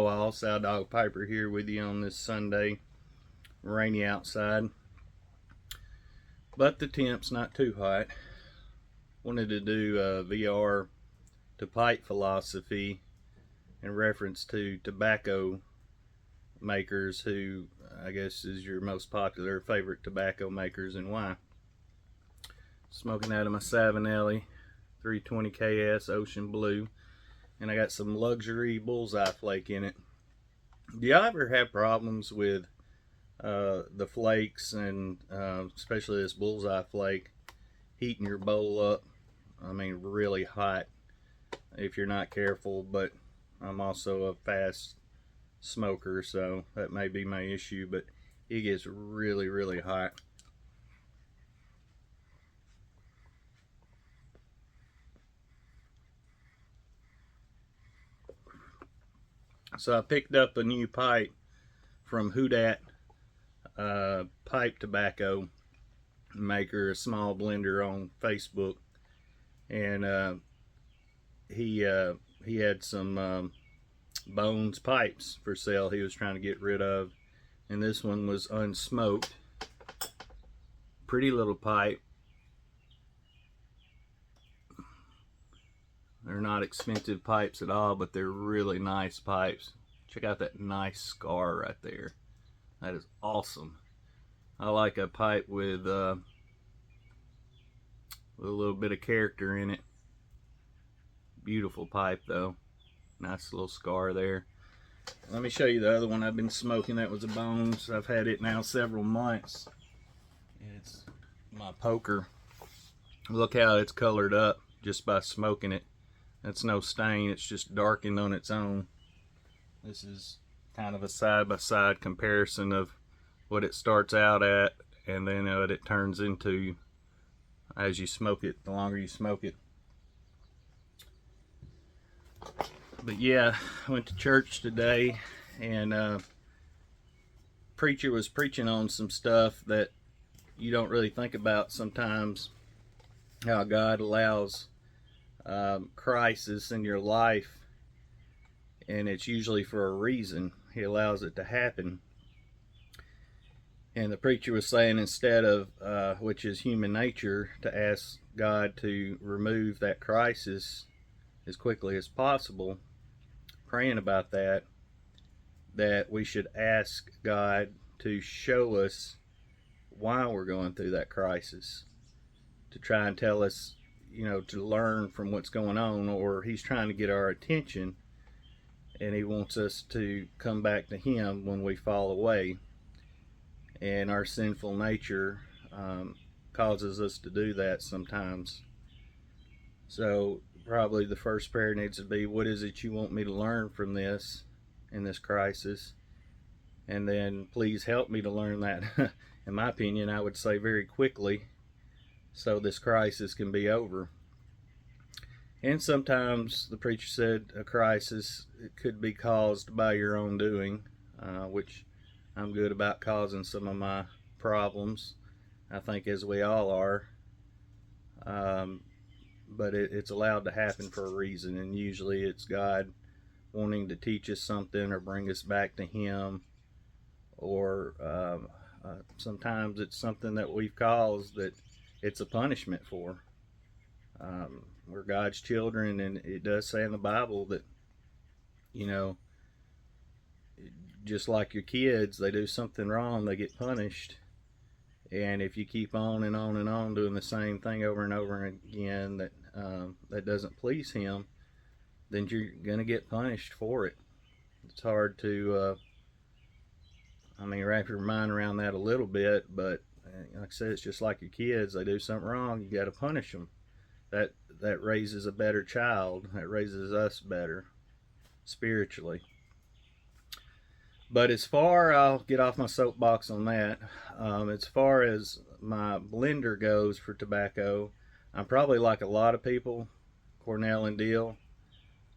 all, Sow Dog Piper here with you on this Sunday. Rainy outside, but the temp's not too hot. Wanted to do a VR to pipe philosophy in reference to tobacco makers, who I guess is your most popular favorite tobacco makers, and why. Smoking out of my Savinelli 320 KS Ocean Blue, and I got some luxury bullseye flake in it. Do y'all ever have problems with the flakes, and especially this bullseye flake, heating your bowl up? I mean, really hot if you're not careful. But I'm also a fast smoker, so that may be my issue, but it gets really hot. So I picked up a new pipe from Hudat pipe tobacco maker, a small blender on Facebook, and he had some Bones pipes for sale he was trying to get rid of, and this one was unsmoked. Pretty little pipe. They're not expensive pipes at all, but they're really nice pipes. Check out that nice scar right there. That is awesome. I like a pipe with a little bit of character in it. Beautiful pipe though. Nice little scar there. Let me show you the other one I've been smoking. That was a Bones. I've had it now several months. It's my poker. Look how it's colored up just by smoking it. That's no stain, it's just darkened on its own. This is kind of a side-by-side comparison of what it starts out at and then what it turns into as you smoke it, the longer you smoke it. But yeah, I went to church today, and preacher was preaching on some stuff that you don't really think about sometimes, how God allows crisis in your life, and it's usually for a reason. He allows it to happen. And the preacher was saying, instead of which is human nature, to ask God to remove that crisis as quickly as possible, praying about that we should ask God to show us why we're going through that crisis, to try and tell us, you know, to learn from what's going on. Or he's trying to get our attention, and he wants us to come back to him when we fall away, and our sinful nature causes us to do that sometimes. So probably the first prayer needs to be, what is it you want me to learn from this, in this crisis? And then please help me to learn that in my opinion, I would say very quickly, so this crisis can be over. And sometimes the preacher said a crisis, it could be caused by your own doing, which I'm good about causing some of my problems, I think, as we all are. But it's allowed to happen for a reason, and usually it's God wanting to teach us something or bring us back to him, or sometimes it's something that we've caused that it's a punishment for. We're God's children, and it does say in the Bible that, you know, just like your kids, they do something wrong, they get punished. And if you keep on and on and on doing the same thing over and over again that doesn't please him, then you're going to get punished for it. It's hard to, wrap your mind around that a little bit, but like I said, it's just like your kids. They do something wrong, you got to punish them. That raises a better child. That raises us better spiritually. But I'll get off my soapbox on that. As far as my blender goes for tobacco, I'm probably like a lot of people, Cornell and Diehl,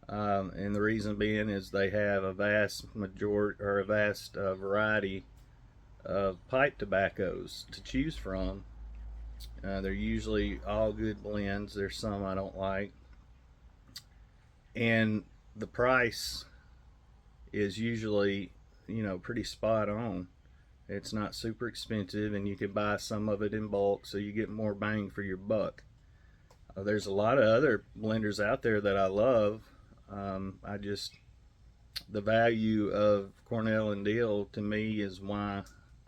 and the reason being is they have a vast variety of pipe tobaccos to choose from. They're usually all good blends. There's some I don't like, and the price is usually, you know, pretty spot on. It's not super expensive, and you can buy some of it in bulk, so you get more bang for your buck. There's a lot of other blenders out there that I love. I just, the value of Cornell and Diehl to me is why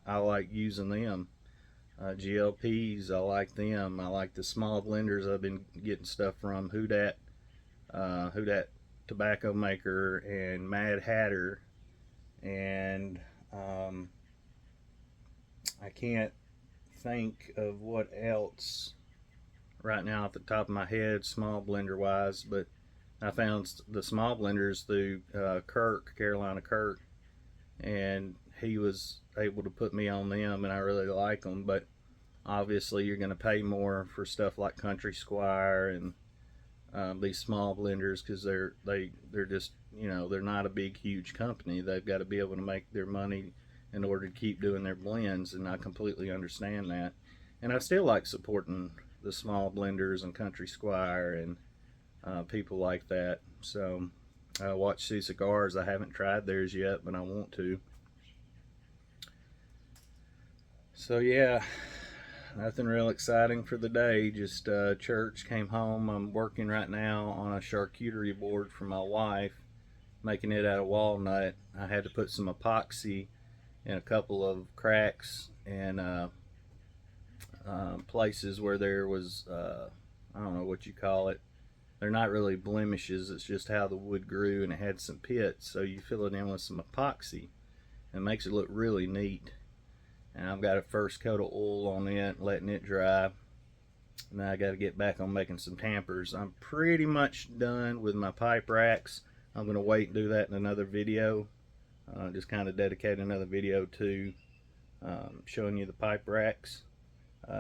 I like using them. GLPs, I like them. I like the small blenders. I've been getting stuff from Who Dat Tobacco Maker and Mad Hatter, and I can't think of what else right now off the top of my head, small blender wise, but I found the small blenders through Carolina Kirk, and he was able to put me on them, and I really like them. But obviously, you're going to pay more for stuff like Country Squire and these small blenders, because they're just, you know, they're not a big huge company. They've got to be able to make their money in order to keep doing their blends, and I completely understand that. And I still like supporting the small blenders and Country Squire and people like that. So Watch Sea Cigars, I haven't tried theirs yet, but I want to. So yeah, nothing real exciting for the day, just church, came home. I'm working right now on a charcuterie board for my wife, making it out of walnut. I had to put some epoxy in a couple of cracks and places where there was, I don't know what you call it. They're not really blemishes, it's just how the wood grew, and it had some pits. So you fill it in with some epoxy and it makes it look really neat. And I've got a first coat of oil on it, letting it dry. Now I got to get back on making some tampers. I'm pretty much done with my pipe racks. I'm going to wait and do that in another video. Just kind of dedicate another video to showing you the pipe racks.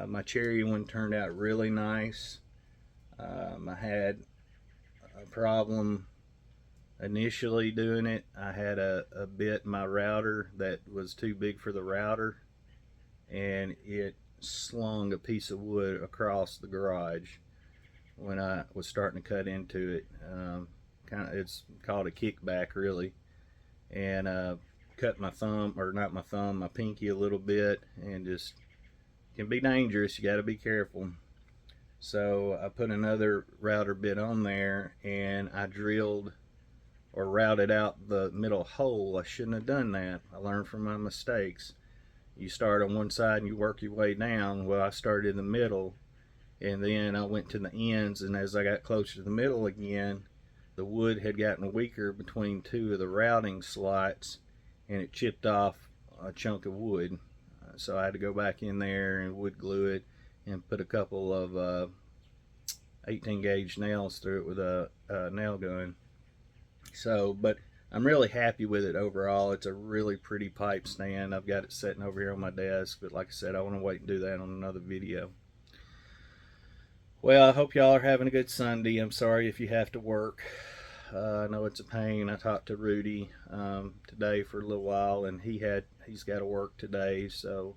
My cherry one turned out really nice. I had a problem initially doing it. I had a bit in my router that was too big for the router, and it slung a piece of wood across the garage when I was starting to cut into it. It's called a kickback, really, and cut my thumb, or not my thumb, my pinky a little bit, and just can be dangerous. You got to be careful. So I put another router bit on there, and I drilled or routed out the middle hole. I shouldn't have done that. I learned from my mistakes. You start on one side and you work your way down. Well, I started in the middle, and then I went to the ends, and as I got closer to the middle again, the wood had gotten weaker between two of the routing slots, and it chipped off a chunk of wood. So I had to go back in there and wood glue it and put a couple of 18 gauge nails through it with a nail gun. So, but I'm really happy with it overall. It's a really pretty pipe stand. I've got it sitting over here on my desk, but like I said, I want to wait and do that on another video. Well, I hope y'all are having a good Sunday. I'm sorry if you have to work. I know it's a pain. I talked to Rudy today for a little while, and he's got to work today, so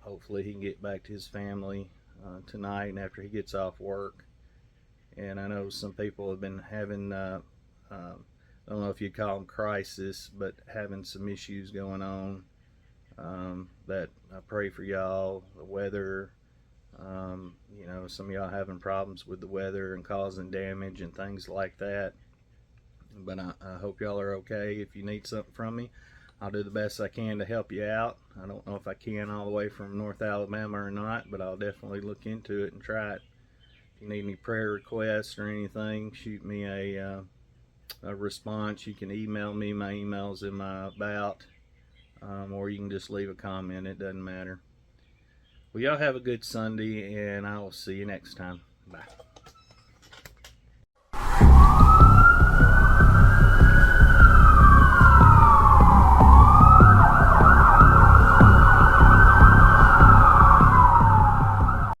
hopefully he can get back to his family tonight and after he gets off work. And I know some people have been having I don't know if you'd call them crisis, but having some issues going on, that I pray for y'all. The weather, you know, some of y'all having problems with the weather and causing damage and things like that. But I hope y'all are okay. If you need something from me, I'll do the best I can to help you out. I don't know if I can all the way from North Alabama or not, but I'll definitely look into it and try it. If you need any prayer requests or anything, shoot me a response. You can email me. My email's in my about, or you can just leave a comment. It doesn't matter. Well, y'all have a good Sunday, and I will see you next time. Bye.